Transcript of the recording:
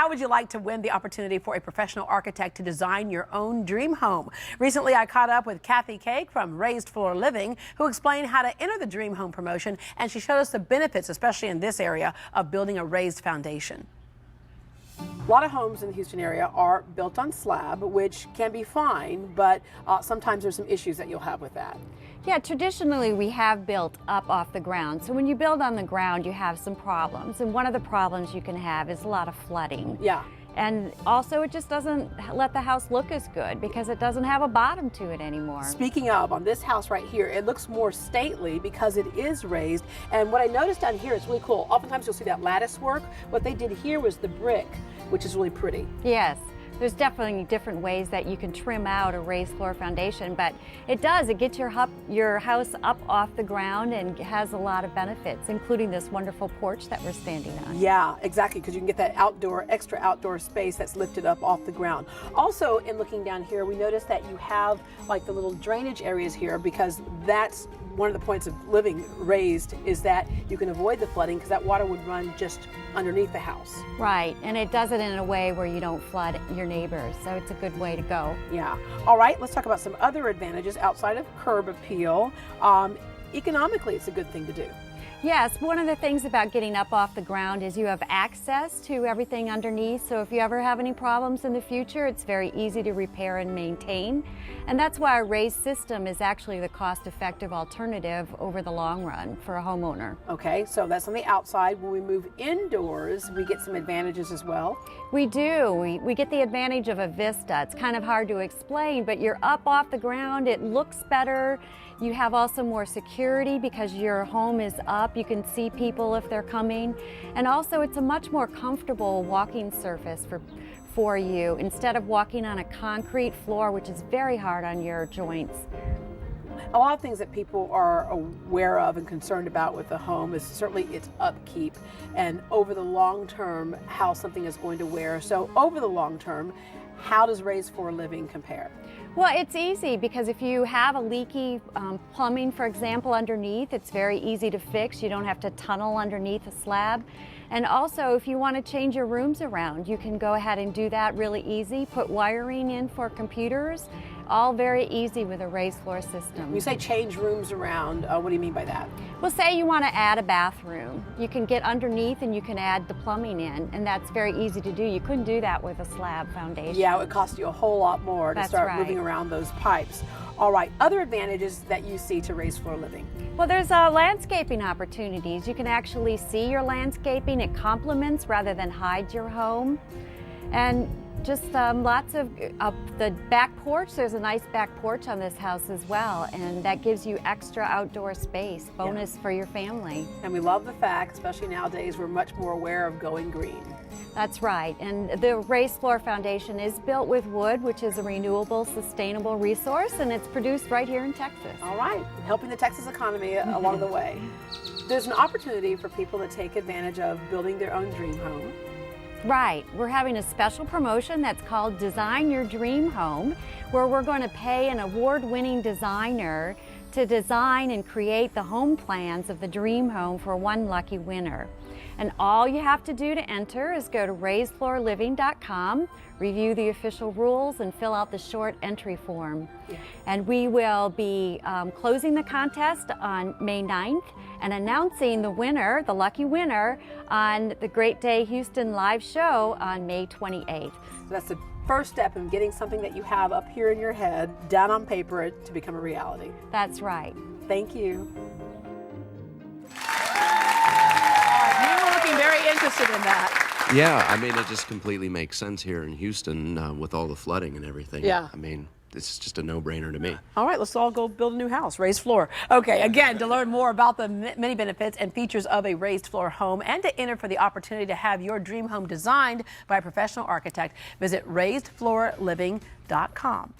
How would you like to win the opportunity for a professional architect to design your own dream home? Recently, I caught up with Kathy Cake from Raised Floor Living, who explained how to enter the dream home promotion, and she showed us the benefits, especially in this area, of building a raised foundation. A lot of homes in the Houston area are built on slab, which can be fine, but sometimes there's some issues that you'll have with that. Yeah, traditionally we have built up off the ground. So when you build on the ground, you have some problems. And one of the problems you can have is a lot of flooding. Yeah. And also it just doesn't let the house look as good because it doesn't have a bottom to it anymore. Speaking of, on this house right here, it looks more stately because it is raised. And what I noticed down here is really cool. Oftentimes you'll see that lattice work. What they did here was the brick, which is really pretty. Yes. There's definitely different ways that you can trim out a raised floor foundation, but it gets your house up off the ground and has a lot of benefits, including this wonderful porch that we're standing on. Yeah, exactly, because you can get that extra outdoor space that's lifted up off the ground. Also, in looking down here, we noticed that you have like the little drainage areas here, because that's one of the points of living raised, is that you can avoid the flooding because that water would run just underneath the house. Right, and it does it in a way where you don't flood your neighbors, so it's a good way to go. Yeah. All right, let's talk about some other advantages outside of curb appeal. Economically, it's a good thing to do. Yes, one of the things about getting up off the ground is you have access to everything underneath, so if you ever have any problems in the future, it's very easy to repair and maintain. And that's why a raised system is actually the cost-effective alternative over the long run for a homeowner. Okay, so that's on the outside. When we move indoors, we get some advantages as well. We do. We get the advantage of a vista. It's kind of hard to explain, but you're up off the ground, it looks better. You have also more security because your home is up. You can see people if they're coming. And also it's a much more comfortable walking surface for you instead of walking on a concrete floor, which is very hard on your joints. A lot of things that people are aware of and concerned about with a home is certainly its upkeep and over the long term how something is going to wear. So over the long term, how does Raised Floor Living compare? Well, it's easy because if you have a leaky plumbing, for example, underneath, it's very easy to fix. You don't have to tunnel underneath a slab. And also, if you want to change your rooms around, you can go ahead and do that really easy. Put wiring in for computers. All very easy with a raised floor system. When you say change rooms around, what do you mean by that? Well, say you want to add a bathroom. You can get underneath and you can add the plumbing in, and that's very easy to do. You couldn't do that with a slab foundation. Yeah, it would cost you a whole lot more to start moving around those pipes. All right, other advantages that you see to Raised Floor Living? Well, there's landscaping opportunities. You can actually see your landscaping. It complements rather than hides your home. And just lots of the back porch. There's a nice back porch on this house as well, and that gives you extra outdoor space, bonus for your family. And we love the fact, especially nowadays, we're much more aware of going green. That's right, and the Raised Floor Foundation is built with wood, which is a renewable, sustainable resource, and it's produced right here in Texas. All right, helping the Texas economy along the way. There's an opportunity for people to take advantage of building their own dream home. Right. We're having a special promotion that's called Design Your Dream Home, where we're going to pay an award-winning designer to design and create the home plans of the dream home for one lucky winner. And all you have to do to enter is go to raisedfloorliving.com, review the official rules, and fill out the short entry form. Yeah. And we will be closing the contest on May 9th and announcing the winner, the lucky winner, on the Great Day Houston live show on May 28th. So that's the first step in getting something that you have up here in your head down on paper to become a reality. That's right. Thank you. Very interested in that. Yeah, I mean, it just completely makes sense here in Houston with all the flooding and everything. Yeah. I mean, it's just a no-brainer to me. All right, let's all go build a new house, raised floor. Okay, again, to learn more about the many benefits and features of a raised floor home and to enter for the opportunity to have your dream home designed by a professional architect, visit raisedfloorliving.com.